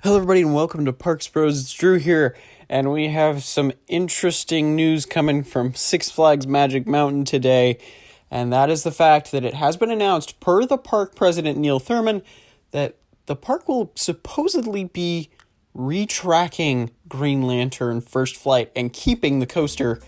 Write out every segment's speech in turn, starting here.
Hello everybody and welcome to Parks Bros. It's Drew here, and we have some interesting news coming from Six Flags Magic Mountain today, and that is the fact that it has been announced per the park president Neil Thurman that the park will supposedly be retracking Green Lantern First Flight and keeping the coaster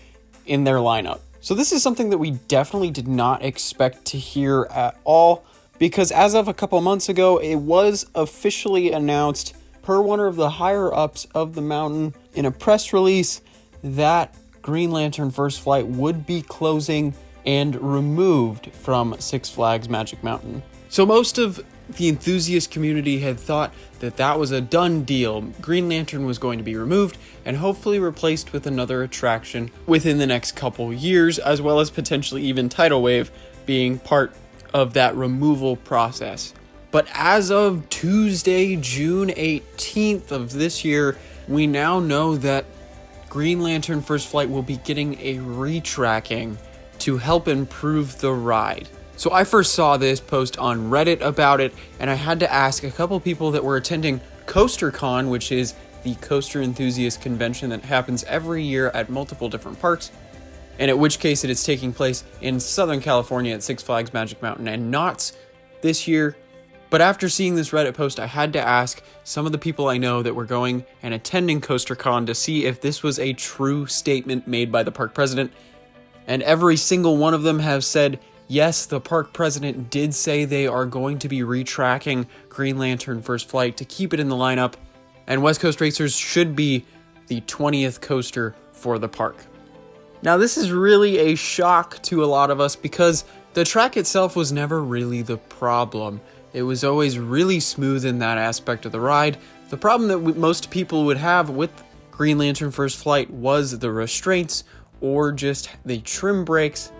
in their lineup. So this is something that we definitely did not expect to hear at all, because as of a couple months ago, it was officially announced per one of the higher-ups of the mountain in a press release that Green Lantern First Flight would be closing and removed from Six Flags Magic Mountain. So most of the enthusiast community had thought that that was a done deal. Green Lantern was going to be removed and hopefully replaced with another attraction within the next couple years, as well as potentially even Tidal Wave being part of that removal process. But as of Tuesday, June 18th of this year, we now know that Green Lantern First Flight will be getting a retracking to help improve the ride. So I first saw this post on Reddit about it, and I had to ask a couple people that were attending CoasterCon, which is the coaster enthusiast convention that happens every year at multiple different parks, and at which case it is taking place in Southern California at Six Flags Magic Mountain and Knott's this year. But after seeing this Reddit post, I had to ask some of the people I know that were going and attending CoasterCon to see if this was a true statement made by the park president. And every single one of them have said, yes, the park president did say they are going to be retracking Green Lantern First Flight to keep it in the lineup, and West Coast Racers should be the 20th coaster for the park. Now, this is really a shock to a lot of us because the track itself was never really the problem. It was always really smooth in that aspect of the ride. The problem that most people would have with Green Lantern First Flight was the restraints or just the trim brakes.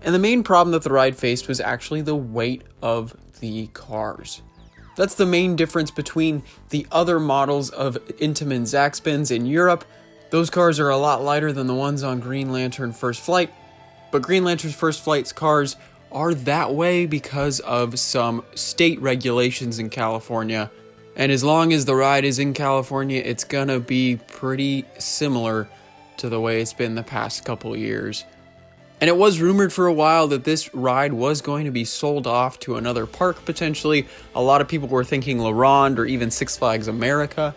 And the main problem that the ride faced was actually the weight of the cars. That's the main difference between the other models of Intamin Zaxbyns in Europe. Those cars are a lot lighter than the ones on Green Lantern First Flight, but Green Lantern First Flight's cars are that way because of some state regulations in California. And as long as the ride is in California, it's gonna be pretty similar to the way it's been the past couple years. And it was rumored for a while that this ride was going to be sold off to another park potentially. A lot of people were thinking La Ronde or even Six Flags America,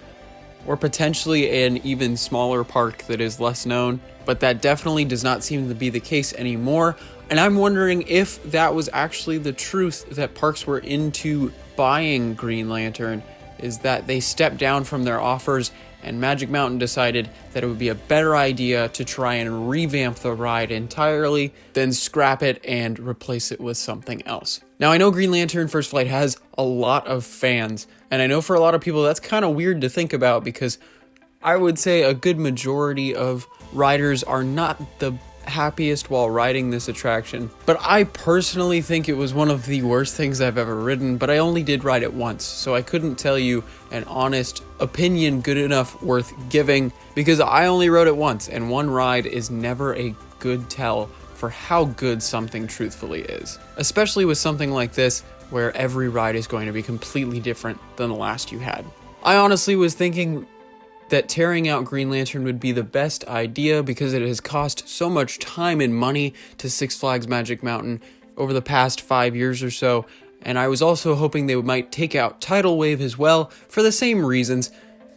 or potentially an even smaller park that is less known. But that definitely does not seem to be the case anymore. And I'm wondering if that was actually the truth, that parks were into buying Green Lantern, is that they stepped down from their offers and Magic Mountain decided that it would be a better idea to try and revamp the ride entirely than scrap it and replace it with something else. Now, I know Green Lantern First Flight has a lot of fans, and I know for a lot of people that's kind of weird to think about because I would say a good majority of riders are not the happiest while riding this attraction. But I personally think it was one of the worst things I've ever ridden, but I only did ride it once, so I couldn't tell you an honest opinion good enough worth giving because I only rode it once, and one ride is never a good tell for how good something truthfully is. Especially with something like this where every ride is going to be completely different than the last you had. I honestly was thinking that tearing out Green Lantern would be the best idea because it has cost so much time and money to Six Flags Magic Mountain over the past 5 years or so, and I was also hoping they might take out Tidal Wave as well for the same reasons,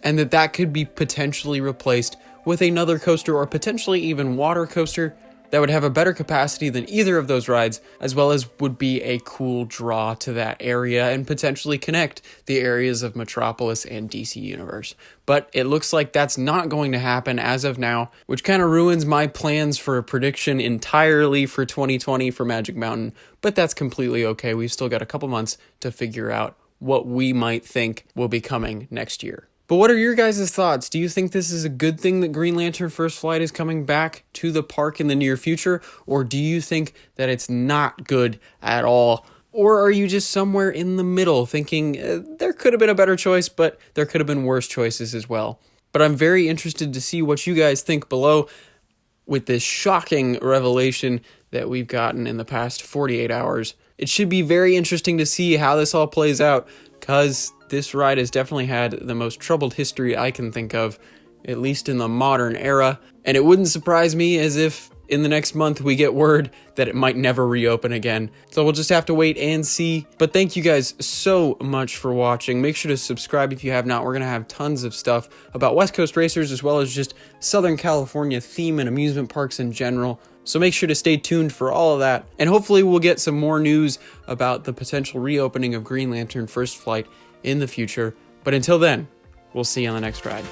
and that could be potentially replaced with another coaster or potentially even water coaster that would have a better capacity than either of those rides, as well as would be a cool draw to that area and potentially connect the areas of Metropolis and DC Universe. But it looks like that's not going to happen as of now, which kind of ruins my plans for a prediction entirely for 2020 for Magic Mountain, but that's completely okay. We've still got a couple months to figure out what we might think will be coming next year. But what are your guys' thoughts? Do you think this is a good thing that Green Lantern First Flight is coming back to the park in the near future? Or do you think that it's not good at all? Or are you just somewhere in the middle thinking there could have been a better choice, but there could have been worse choices as well? But I'm very interested to see what you guys think below with this shocking revelation that we've gotten in the past 48 hours. It should be very interesting to see how this all plays out because this ride has definitely had the most troubled history I can think of, at least in the modern era. And it wouldn't surprise me as if in the next month we get word that it might never reopen again. So we'll just have to wait and see. But thank you guys so much for watching. Make sure to subscribe if you have not. We're going to have tons of stuff about West Coast racers as well as just Southern California theme and amusement parks in general. So make sure to stay tuned for all of that. And hopefully we'll get some more news about the potential reopening of Green Lantern First Flight in the future. But until then, we'll see you on the next ride.